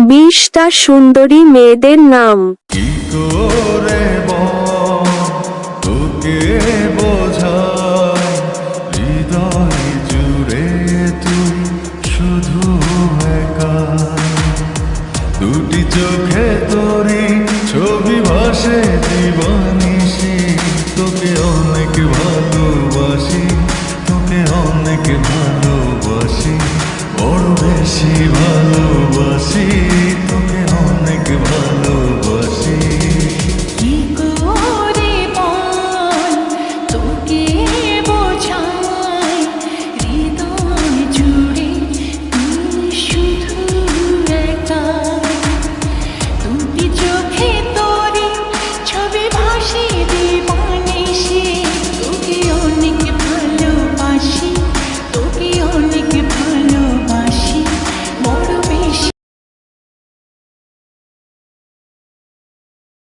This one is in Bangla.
20টা সুন্দরী মেয়েদের নাম। কি করে তোকে বোঝাই, হৃদয় জুড়ে তুই শুধু একা। দুটি চোখে তোরি ছবি ভাসে